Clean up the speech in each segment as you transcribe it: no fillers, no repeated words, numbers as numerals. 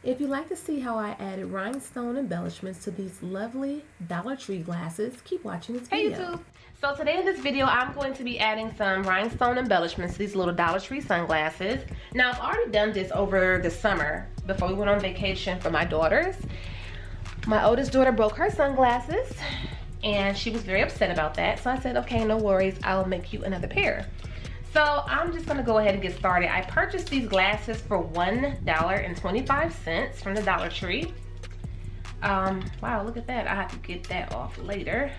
If you'd like to see how I added rhinestone embellishments to these lovely Dollar Tree glasses, keep watching this video. Hey YouTube! So today in this video, I'm going to be adding some rhinestone embellishments to these little Dollar Tree sunglasses. Now, I've already done this over the summer before we went on vacation for my daughters. My oldest daughter broke her sunglasses and she was very upset about that. So I said, okay, no worries, I'll make you another pair. So I'm just gonna go ahead and get started. I purchased these glasses for $1.25 from the Dollar Tree. Wow, look at that. I have to get that off later.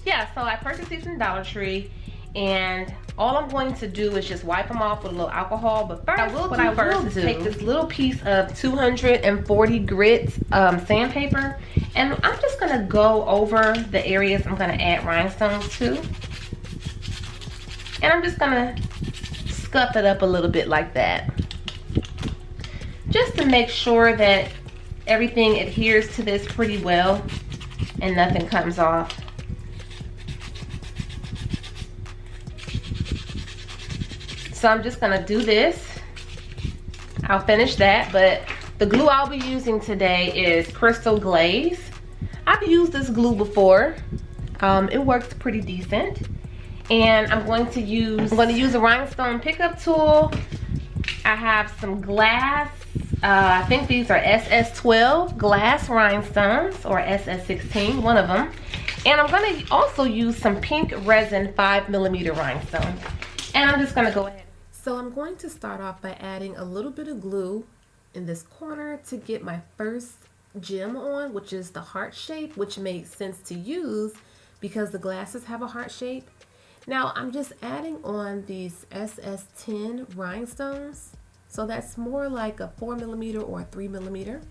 Yeah, so I purchased these from the Dollar Tree, and all I'm going to do is just wipe them off with a little alcohol. But first, what I will do is take this little piece of 240 grit sandpaper, and I'm just gonna go over the areas I'm gonna add rhinestones to. And I'm just gonna scuff it up a little bit like that, just to make sure that everything adheres to this pretty well and nothing comes off. So I'm just gonna do this. I'll finish that, but the glue I'll be using today is Krystal Glaze. I've used this glue before. It works pretty decent. And I'm going to use a rhinestone pickup tool. I have some glass, I think these are SS12 glass rhinestones, or SS16, one of them. And I'm gonna also use some pink resin 5mm rhinestones. And I'm just gonna go ahead. So I'm going to start off by adding a little bit of glue in this corner to get my first gem on, which is the heart shape, which makes sense to use because the glasses have a heart shape. Now I'm just adding on these SS10 rhinestones. So that's more like a 4mm or a 3mm.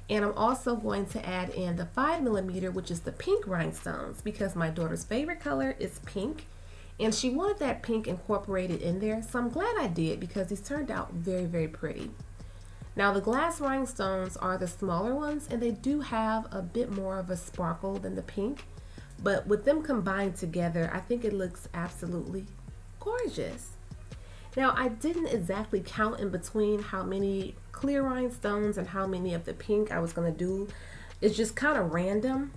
And I'm also going to add in the 5mm, which is the pink rhinestones, because my daughter's favorite color is pink. And she wanted that pink incorporated in there. So I'm glad I did, because these turned out very, very pretty. Now the glass rhinestones are the smaller ones, and they do have a bit more of a sparkle than the pink. But with them combined together, I think it looks absolutely gorgeous. Now, I didn't exactly count in between how many clear rhinestones and how many of the pink I was going to do. It's just kind of random,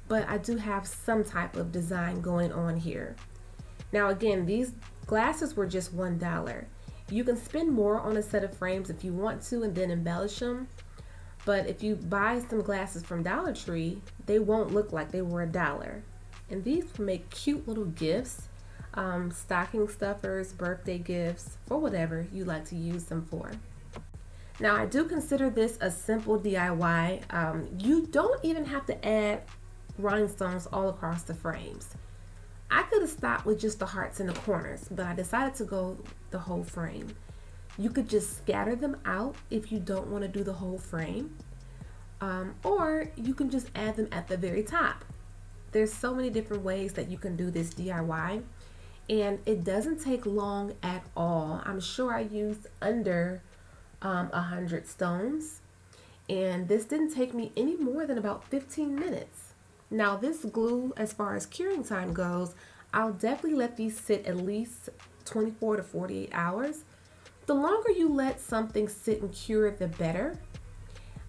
but I do have some type of design going on here. Now, again, these glasses were just $1. You can spend more on a set of frames if you want to and then embellish them. But if you buy some glasses from Dollar Tree, they won't look like they were $1. And these will make cute little gifts, stocking stuffers, birthday gifts, or whatever you like to use them for. Now, I do consider this a simple DIY. You don't even have to add rhinestones all across the frames. I could have stopped with just the hearts in the corners, but I decided to go the whole frame. You could just scatter them out if you don't want to do the whole frame, or you can just add them at the very top. There's so many different ways that you can do this DIY, and it doesn't take long at all. I'm sure I used under 100 stones, and this didn't take me any more than about 15 minutes. Now this glue, as far as curing time goes, I'll definitely let these sit at least 24 to 48 hours. The longer you let something sit and cure, the better.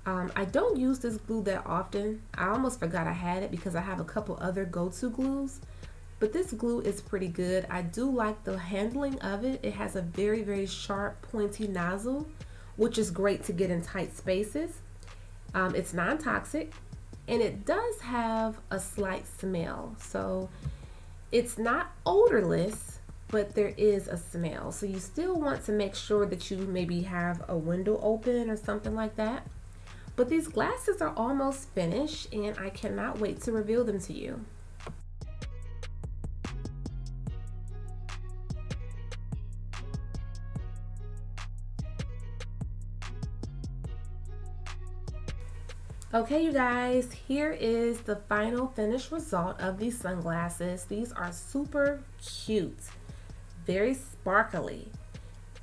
I don't use this glue that often. I almost forgot I had it because I have a couple other go-to glues. But this glue is pretty good. I do like the handling of it. It has a very, very sharp, pointy nozzle, which is great to get in tight spaces. It's non-toxic, and it does have a slight smell. So it's not odorless, but there is a smell. So you still want to make sure that you maybe have a window open or something like that. But these glasses are almost finished, and I cannot wait to reveal them to you. Okay, you guys, here is the final finished result of these sunglasses. These are super cute, very sparkly,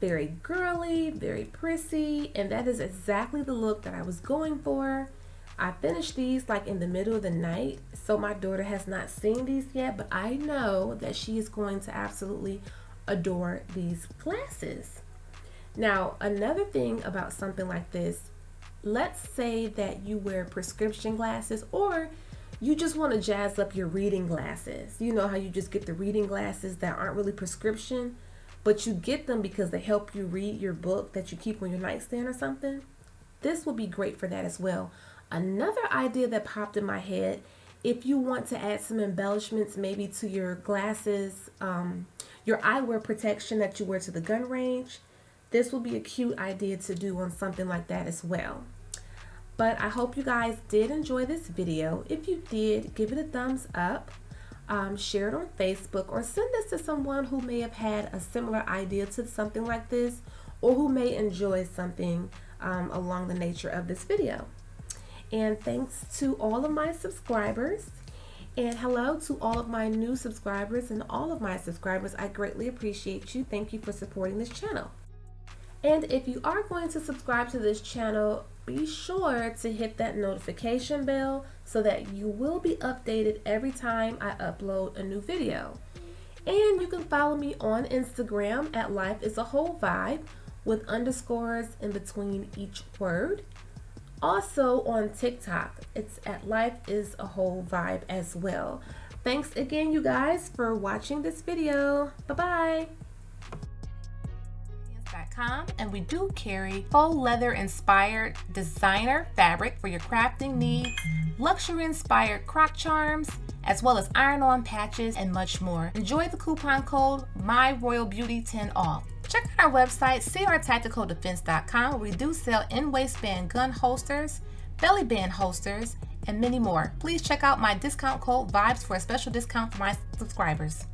very girly, very prissy, and that is exactly the look that I was going for. I finished these like in the middle of the night, so my daughter has not seen these yet, but I know that she is going to absolutely adore these glasses. Now, another thing about something like this, let's say that you wear prescription glasses or you just want to jazz up your reading glasses. You know how you just get the reading glasses that aren't really prescription, but you get them because they help you read your book that you keep on your nightstand or something. This will be great for that as well. Another idea that popped in my head, if you want to add some embellishments maybe to your glasses, your eyewear protection that you wear to the gun range, this will be a cute idea to do on something like that as well. But I hope you guys did enjoy this video. If you did, give it a thumbs up, share it on Facebook, or send this to someone who may have had a similar idea to something like this, or who may enjoy something along the nature of this video. And thanks to all of my subscribers, and hello to all of my new subscribers and all of my subscribers. I greatly appreciate you. Thank you for supporting this channel. And if you are going to subscribe to this channel, be sure to hit that notification bell so that you will be updated every time I upload a new video. And you can follow me on Instagram at Life is a Whole Vibe with underscores in between each word. Also on TikTok, it's at Life is a Whole Vibe as well. Thanks again, you guys, for watching this video. Bye-bye. And we do carry faux leather inspired designer fabric for your crafting needs, luxury inspired croc charms, as well as iron-on patches and much more. Enjoy the coupon code MyRoyalBeauty10 off. Check out our website, crtacticaldefense.com, where we do sell in-waistband gun holsters, belly band holsters, and many more. Please check out my discount code VIBES for a special discount for my subscribers.